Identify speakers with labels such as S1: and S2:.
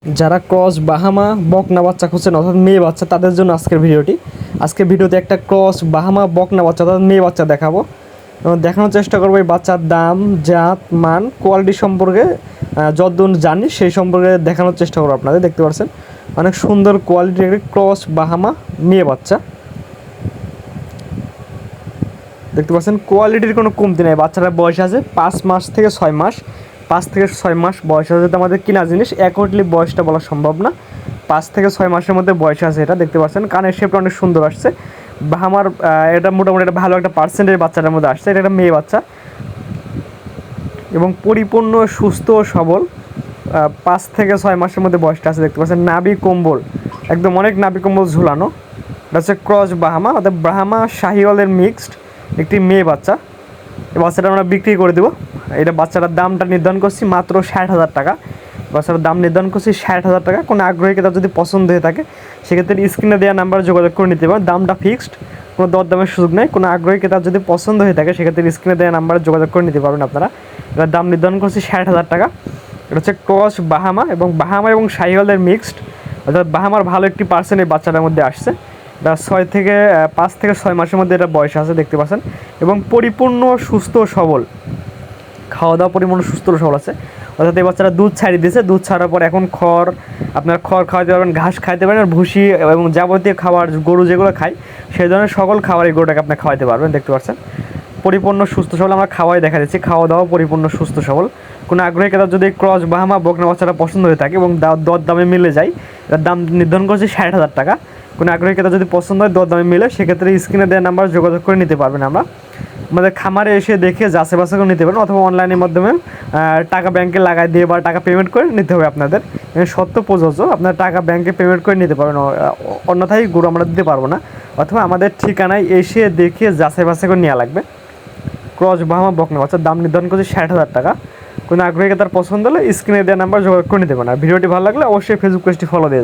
S1: যারা cross Bahama বকনা বাচ্চা খুঁজছেন অর্থাৎ মেয়ে বাচ্চা তাদের জন্য আজকের ভিডিওটি। আজকের ভিডিওতে একটা ক্রস বাহামা বকনা বাচ্চা অর্থাৎ মেয়ে বাচ্চা দেখাবো এবং দেখানোর চেষ্টা করবো এই বাচ্চার দাম, জাত, মান, কোয়ালিটি সম্পর্কে যতদূর জানি সেই সম্পর্কে দেখানোর চেষ্টা করবো আপনাদের। দেখতে পাচ্ছেন অনেক সুন্দর কোয়ালিটির একটি ক্রস বাহামা মেয়ে বাচ্চা। দেখতে পাচ্ছেন কোয়ালিটির কোনো কমতি নেই। বাচ্চাটার বয়স আছে 5 মাস থেকে 6 মাস। 5 থেকে 6 মাস বয়স আছে, তো আমাদের কিনা জিনিস অ্যাকুরেটলি বয়সটা বলা সম্ভব না। 5 থেকে 6 মাসের মধ্যে বয়স আছে এটা। দেখতে পাচ্ছেন কানের শেপটা অনেক সুন্দর আসছে। বাহামার এটা মোটামুটি একটা ভালো একটা পার্সেন্টেজ বাচ্চাটার মধ্যে আসছে। এটা একটা মেয়ে বাচ্চা এবং পরিপূর্ণ সুস্থ ও সবল। 5 থেকে 6 মাসের মধ্যে বয়সটা আছে। দেখতে পাচ্ছেন নাভি কম্বল একদম অনেক নাভি কম্বল ঝুলানো। এটা হচ্ছে ক্রস বাহামা অর্থাৎ ব্রাহ্মা শাহিওয়ালের মিক্সড একটি মেয়ে বাচ্চা। এই বাচ্চাটা আমরা বিক্রি করে দেবো। এটা বাচ্চাটার দামটা নির্ধারণ করছি মাত্র 60,000 টাকা। বাচ্চাটার দাম নির্ধারণ করছি 60,000 টাকা। কোনো আগ্রহী ক্রেতা যদি পছন্দ হয়ে থাকে সেক্ষেত্রে স্ক্রিনে দেওয়া নাম্বারে যোগাযোগ করে নিতে পারেন। দামটা ফিক্সড, কোনো দরদামের সুযোগ নেই। কোনো আগ্রহী ক্রেতা যদি পছন্দ হয়ে থাকে সেক্ষেত্রে স্ক্রিনে দেওয়া নাম্বারে যোগাযোগ করে নিতে পারবেন আপনারা। এটার দাম নির্ধারণ করছি 60,000 টাকা। এটা হচ্ছে ক্রস বাহামা এবং শাহিওয়ালের মিক্সড অর্থাৎ বাহামার ভালো একটি পার্সেন্ট এই বাচ্চাটার মধ্যে আসছে। এটা 5 থেকে 6 মাসের মধ্যে এটা বয়স আছে। দেখতে পাচ্ছেন এবং পরিপূর্ণ সুস্থ সবল, খাওয়া দাওয়া পরিপূর্ণ সুস্থ সবল আছে। অর্থাৎ এই বাচ্চারা দুধ ছাড়িয়ে দিয়েছে। দুধ ছাড়ার পর এখন আপনার খড় খাওয়াতে পারবেন, ঘাস খাইতে পারেন, আর ভুসি এবং যাবতীয় খাবার গরু যেগুলো খায় সেই ধরনের সকল খাবার এই গরুটাকে আপনি খাওয়াতে পারবেন। দেখতে পাচ্ছেন পরিপূর্ণ সুস্থ সবল। আমরা খাওয়াই দেখা দিচ্ছি, খাওয়া দাওয়া পরিপূর্ণ সুস্থ সবল। কোনো আগ্রহী ক্রেতা যদি ক্রস বাহামা বকনা বাচ্চাটা পছন্দ হয়ে থাকে এবং দর দামে মিলে যায়, এটার দাম নির্ধারণ করছি 60,000 টাকা। কোনো আগ্রহী ক্রেতা যদি পছন্দ হয় দর দামে মিলে সেক্ষেত্রে স্ক্রিনে দেওয়া নাম্বার যোগাযোগ করে নিতে পারবেন। আমরা আমাদের খামারে এসে দেখে যাচাই বাছাই করে নিতে পারেন অথবা অনলাইনের মাধ্যমে টাকা ব্যাংকে লাগাই দিয়ে বা টাকা পেমেন্ট করে নিতে হবে আপনাদের। সত্য প্রযোজ্য, আপনার টাকা ব্যাংকে পেমেন্ট করে নিতে পারবেন, অন্যথায় গরু আমরা দিতে পারবো না। অথবা আমাদের ঠিকানায় এসে দেখে যাচাই বাছাই করে নেওয়া লাগবে। ক্রস বাহামা বকনা বাচ্চার দাম নির্ধারণ করছে 60,000 টাকা। কোনো আগ্রহীকে তার পছন্দ হলে স্ক্রিনে দেওয়া নাম্বার যোগাযোগ করে নিতে পারেন। আর ভিডিওটি ভালো লাগলে অবশ্যই ফেসবুক পেজটি ফলো দিয়ে